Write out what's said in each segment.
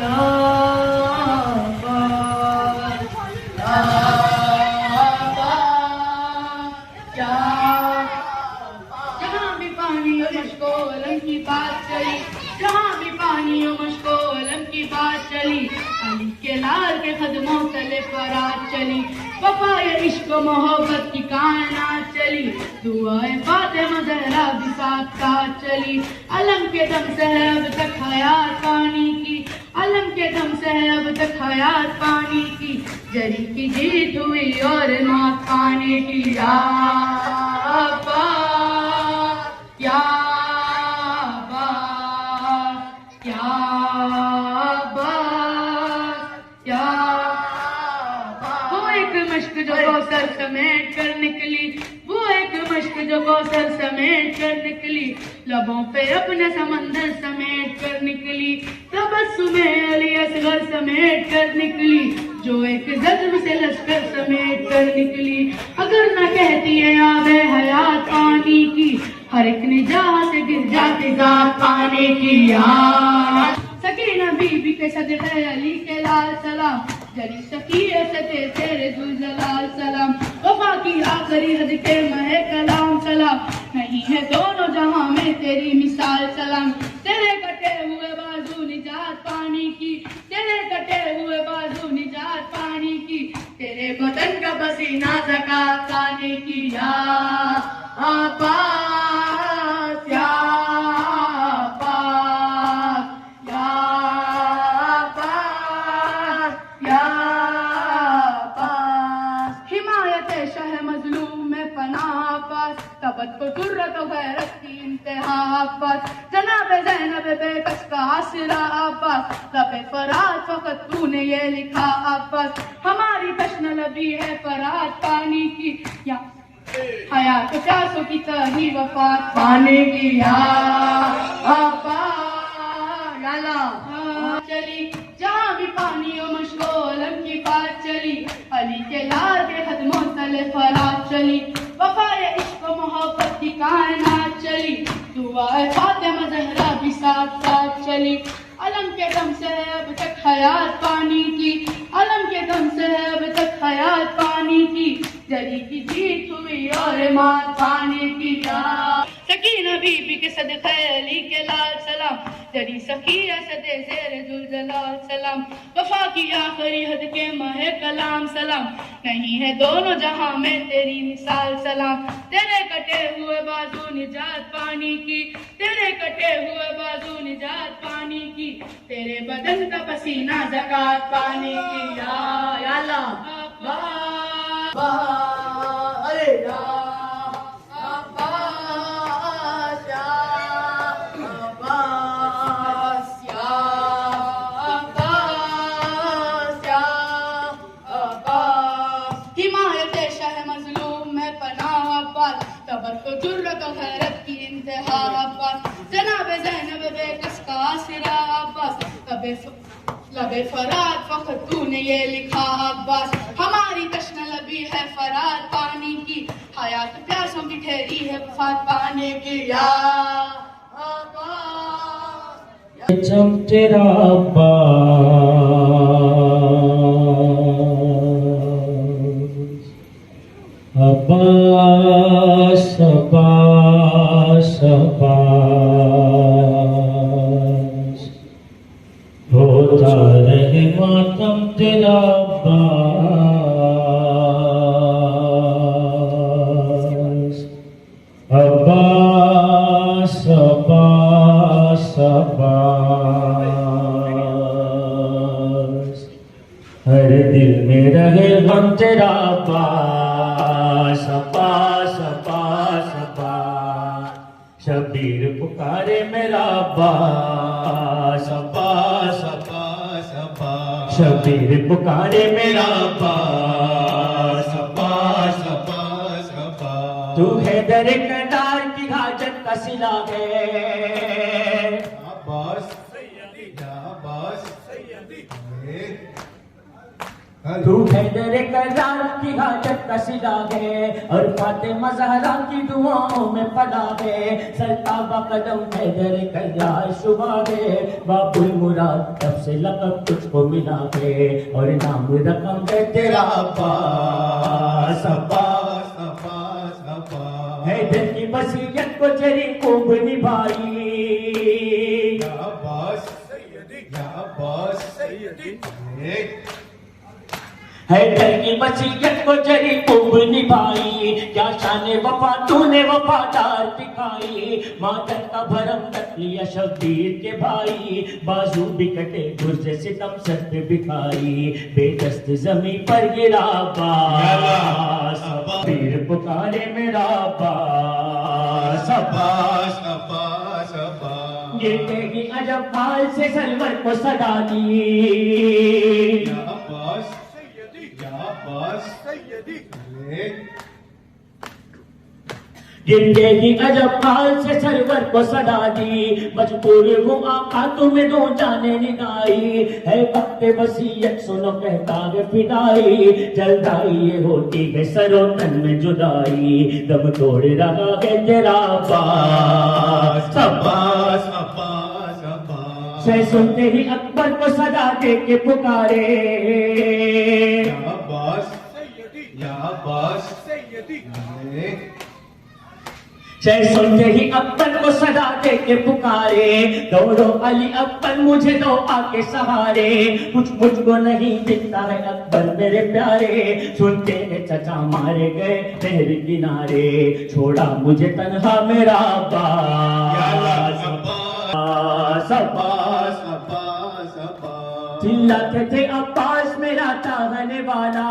یا عباس یا عباس یا جہاں بھی پانی و مشک و علم کی بات چلی، جہاں بھی پانی و مشک و علم کی بات چلی، علی کے لال کے قدموں تلے فرات چلی، وفائے عشق و محبت کی کائنات چلی، دعائے فاطمہ زہرا بھی ساتھ ساتھ چلی، علم کے دم سے ہے اب تک حیات پانی کی، علم کے دم سے ہے اب تک حیات پانی کی، جری کی جیت ہوئی اور موت پانے کی، یا عباس یا عباس یا عباس یا عباس۔ وہ ایک مشک جو کوثر سمیٹ کر نکلی، وہ ایک مشک جو کوثر سمیٹ کر نکلی، لبوں پہ اپنے سمندر سمیٹ کر نکلی، تبسم علی اصغر سمیٹ کر نکلی، جو ایک زخم سے لشکر سمیٹ کر نکلی، اگر نہ کہتی ہے آب حیات پانی کی، ہر ایک نے جہاں سے گر جاتے ذات پانے کی، یا سکینہ بی بی کے صدقے علی کے لال سلام، جری سکیہ سے تیرے ذوالجلال سلام، وفا کی آخری حد کے مہ کلام سلام، نہیں ہے دونوں جہاں میں تیری مثال سلام، تیرے کٹے ہوئے بازو نجات پانی کی، تیرے کٹے ہوئے بازو نجات پانی کی، تیرے بدن کا پسینہ زکات پانے کی، یا عباس یا عباس یا عباس یا عباس، حمایت شہ مظلوم میں پناہ عباس، تبت کو جرت و غیرت کی انتہا عباس، جناب زینب بے کس کا آسرا عباس، لب فرات فقط تو نے یہ لکھا عباس، ہماری تشنہ لبی ہے فرات پانی کی، یا حیات پیاسوں کی تہی وفات پانے کی، یا عباس یا اللہ چلی، جہاں بھی پانی و مشک و علم کی بات چلی، علی کے لال کے قدموں تلے فرات چلی، وفائے عشق و محبت کی کائنات چلی، دعائے فاطمہ زہرا بھی ساتھ ساتھ چلی، علم کے دم سے ہے اب تک حیات پانی کی، علم کے دم سے ہے اب تک حیات پانی کی، جری کی جیت ہوئی اور موت پانے کی، یا سکینہ بی بی کے صدقے علی کے لال سلام، جری سکیہ صدے زیر ذوالجلال سلام، وفا کی آخری حد کے مہ کلام سلام، نہیں ہے دونوں جہاں میں تیری مثال سلام، تیرے کٹے ہوئے بازو نجات پانی کی، تیرے کٹے ہوئے بازو نجات پانی کی، تیرے بدن کا پسینہ زکات پانے کی، یا اللہ ارے یا عباس یا عباس یا عباس یا عباس، حمایت شہ مظلوم میں پناہ عباس، تبت و جرت و غیرت کی انتہا عباس، جناب زینب بے کس کا آسرا عباس، لب فرات فقط تو نے یہ لکھا عباس، ہماری تشنہ لبی ہے فرات پانی کی، حیات پیاسوں کی ٹھہری ہے وفات پانے کی، یا عباس جب تیرا عباس عباس عباس ہوتا رہے ماتم تیرا عباس عباس عباس عباس، ہر دل میں رہے غم تیرا عباس عباس عباس عباس، شبیر پکارے میرا عباس عباس عباس عباس، شبیر پکارے میرا عباس عباس عباس عباس، تو حیدر کنڈار کی حاجت کا صلہ ہے، عباس سیدی یا عباس سیدی، تو حیدر کرار کی حاجت کا صدا ہے اور فاطمہ زہرا کی دعاؤں میں پناہ ہے سرتابہ قدم حیدر کرار شبہ ہے باب المراد تب سے لقب تجھ کو ملا ہے اور نام رقم ہے تیرا عباس عباس عباس عباس حیدر کی وصیت کو جری خوب نبھائی یا عباس سیدی یا عباس سیدی حیدر کی وصیت کو جری خوب نبھائی کیا شان وفا تو نے وفادار دکھائی ماتم کا بھرم رکھ لیا شبیر کے بھائی بازو بھی کٹے گرز ستم سر پہ بکھائی بے دست زمین پر گرا عباس پیر پکارے میرا عباس عباس عباس عباس یہ کہی عجب حال سے سرور کو صدا دی یا عباس زندگی عجب حال سے سرور کو صدا دی مجبور ہوں آقا تمہیں دو جانے نگائی ہے وقت وصیت سنو کہتا ہے فدائی جلدائی یہ ہوتی ہے سر و تن میں جدائی دم توڑ رہا ہے تیرا عباس عباس عباس عباس سے سنتے ہی اکبر کو صدا دے کے پکارے یا عباس سیدی یا عباس سیدی سے سنتے ہی اکبر کو صدا دے کے پکارے دوڑو علی اکبر مجھے دو آ کے سہارے کچھ مجھ کو نہیں دکھتا ہے اکبر میرے پیارے سنتے ہیں چچا مارے گئے نہر کنارے چھوڑا مجھے تنہا میرا عباس عباس عباس عباس عباس چلاتے تھے عباس میرا چاہنے والا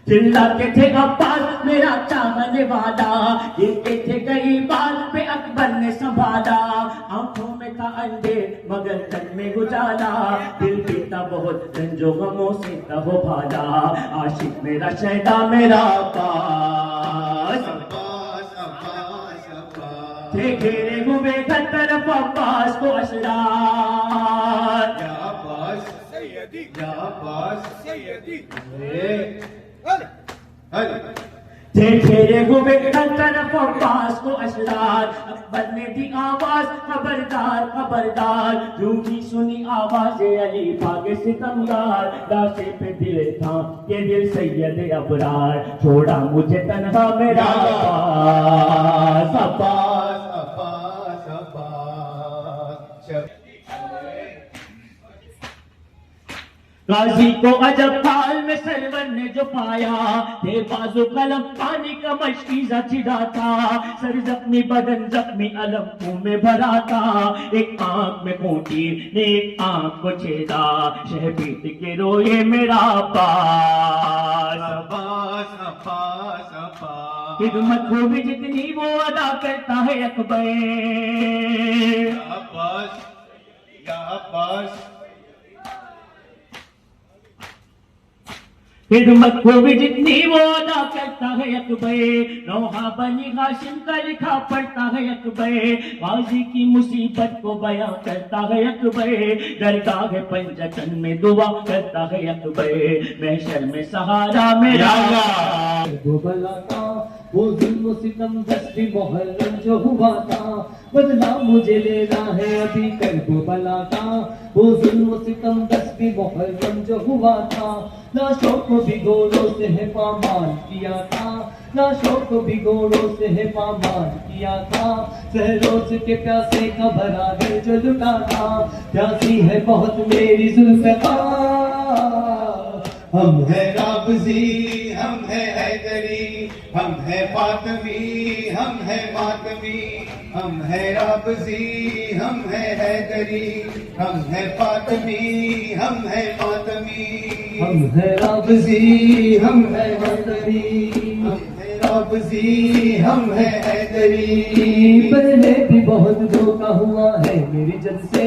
چلاتے تھے عباس میرا چاہنے والا گرتے تھے کئی بال پہ اکبر نے سنبھالا آنکھوں میں تھا اندھیر مگر تن میں اجالا دل بھی تھا بہت رنج و غموں سے تھا وہ بھالا عاشق میرا شیدا میرا عباس عباس عباس عباس تھے گھیرے ہوئے ہر طرف عباس کو اشرار یا عباس سیدی یا عباس سیدی تھے گھیرے ہوئے ہر طرف عباس کو اشرار اکبر نے دی آواز خبردار خبردار روٹی سنی آواز علی بھاگ ستمگار لاشے پہ دل تھا یہ دل سید ابرار چھوڑا مجھے تنہا میرا عباس عباس عباس عباس غازی کو عجب حال میں سرور نے جو پایا تھے بازو قلم پانی کا مشکیزہ چھڑا تھا سر زخمی بدن زخمی علم منہ میں بھرا تھا ایک آنکھ میں کونٹیر نے ایک آنکھ کو چھیدا شہبید کے روئے میرا عباس عباس عباس عباس خدمت کو بھی جتنی وہ ادا کرتا ہے اکبر یا عباس یا عباس خدمت کو بھی جتنی وہ ادا کرتا ہے اکبر نوحہ بنی ہاشم کا لکھا پڑھتا ہے اکبر غازی کی مصیبت کو بیان کرتا ہے اکبر درگاہ پنجتن میں دعا کرتا ہے اکبر محشر میں سہارا میرا وہ بلا تھا وہ ظلم و ستم دستی محرم جو ہوا تھا بدلا مجھے لینا ہے ابھی کربلا کا وہ ظلم و ستم دستی محرم جو ہوا تھا لاشوں کو بھی گھوڑوں سے ہے پامال کیا تھا لاشوں کو بھی گھوڑوں سے ہے پامال کیا تھا سہروز کے پیاسے کا بھرا دل جو لٹا تھا پیاسی ہے بہت میری ذوالفقار ہم ہے رابضی ہم ہے حیدری ہم ہے فاطمی ہم ہے ماتمی ہم ہے رابضی ہم ہے حیدری ہم ہے فاطمی ہم ہے ماتمی ہم ہے رابضی ہم ہے حیدری ہم ہے رابضی ہم ہے حیدری پہلے بھی بہت دھوکا ہوا ہے میری جد سے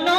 9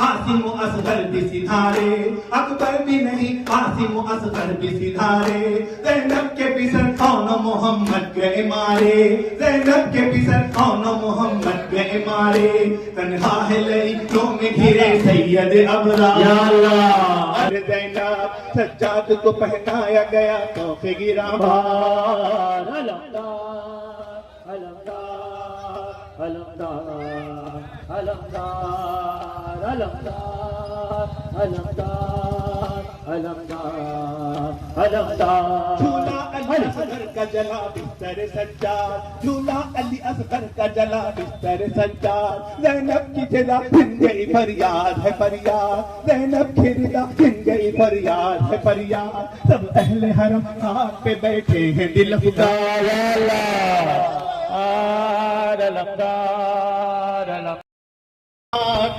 عاصم و اصغر بھی سدھارے، اکبر بھی نہیں عاصم و اصغر بھی سدھارے، زینب کے پسر کون محمد گئے مارے، زینب کے پسر کون محمد گئے مارے، تنہا ہے لئیوں میں گھرے سید ابرار، یا اللہ زینب سجاد کو پہنایا گیا توفے گرا بار، علمدار علمدار علمدار علمدار علمدار علمدار علمدار علمدار جھولا علی اصغر کا جلا بستر سجاد، جھولا علی اصغر کا جلا بستر سجاد، زینب کی جلا بن گئی فریاد ہے فریاد، زینب کی جلا بن گئی فریاد ہے فریاد، سب اہل حرم خاک پہ بیٹھے ہیں دل فگار،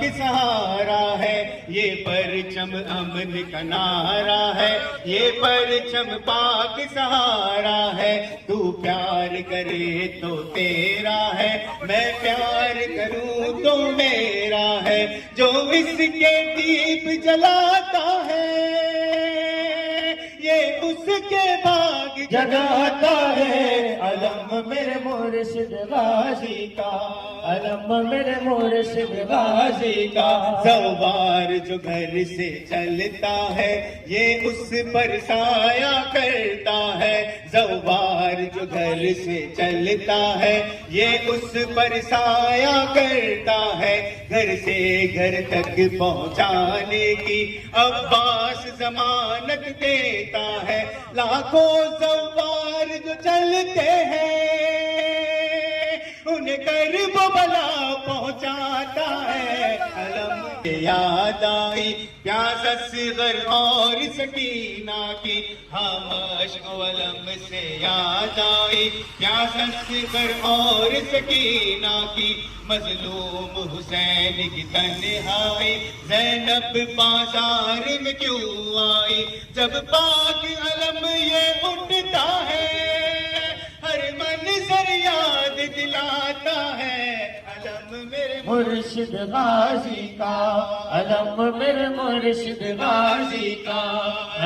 کی سہارا ہے یہ پرچم امن کا نعرہ ہے، یہ پرچم پاک سہارا ہے، تو پیار کرے تو تیرا ہے، میں پیار کروں تو میرا ہے، جو اس کے دیپ جلاتا ہے یہ اس کے باغ جگاتا ہے، علم میرے مرشد غازی کا، علم میرے مرشد غازی کا، زوار جو گھر سے چلتا ہے یہ اس پر سایہ کرتا ہے، زوار جو گھر سے چلتا ہے یہ اس پر سایہ کرتا ہے، گھر سے گھر تک پہنچانے کی عباس ضمانت دیتا ہے، لاکھوں زوار جو چلتے ہیں انہیں کرب و بلا پہنچاتا ہے، علم سے یاد آئی پیاس اصغر اور سکینہ کی، ہاں مشق و علم سے یاد آئی پیاس اصغر اور سکینہ کی، مظلوم حسین کی تنہائی زینب بازار میں کیوں آئی، جب پاک علم یہ اٹھتا ہے ہر منظر یاد دلاتا ہے، علم میرے مرشد غازی کا، علم میرے مرشد غازی کا،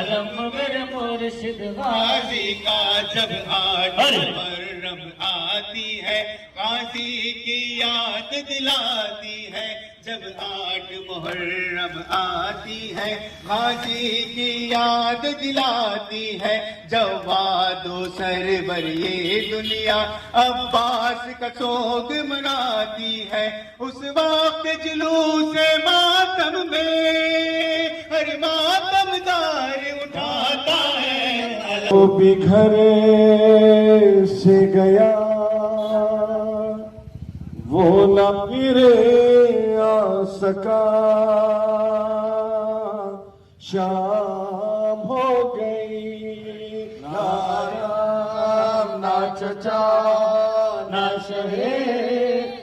علم میرے مرشد غازی غازی کا، جب آٹھ محرم آتی ہے غازی کی یاد دلاتی ہے، جب آٹھ محرم آتی ہے غازی کی یاد دلاتی ہے، جواد و سرور یہ دنیا عباس کا سوگ مناتی ہے، اس وقت جلوس ماتم میں ہر ماتم دار اٹھاتا ہے، وہ بھی گھر سے گیا وہ نہ پھر آ سکا، شام ہو گئی نہ آرام نہ چچا نہ شہے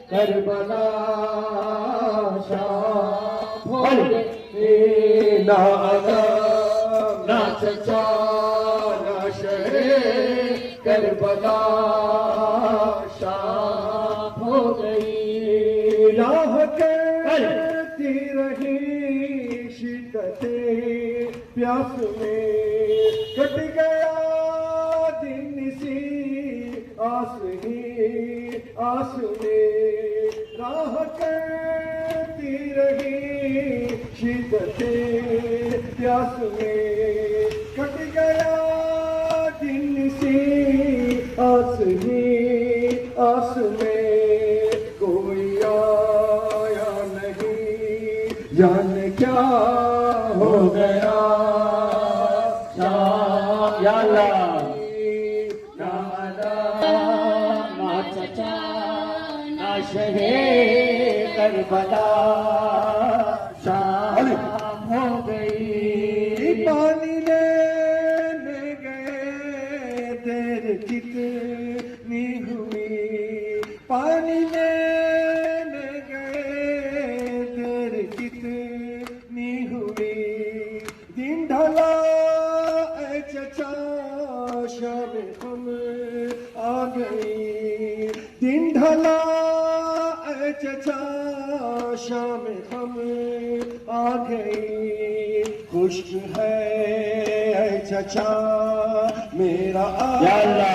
کربلا، شام ہو گئی نہ آرام نہ چچا نہ شہے کربلا، شام ہو گئی، راہ کرتی رہی شدتیں پیاس میں، کٹ گیا دن اسی آس ہی آس میں، راہ کرتی رہی شدتیں پیاس میں، کٹ گیا دن اسی آس ہی آس میں، کوئی آیا نہیں جانے کیا ہو گیا، شام یا اللہ نہ چچا نہ شہے کربلا، شام ہو گئی، پانی لینے گئے دیر کتنی ہوئی، پانی لینے گئے دیر کتنی ہوئی، دن ڈھلا اے چچا شام ہم آ گئی، دن ڈھلا اے اے چچا شام ہم آ گئی خشک ہے اے چچا میرا یا اللہ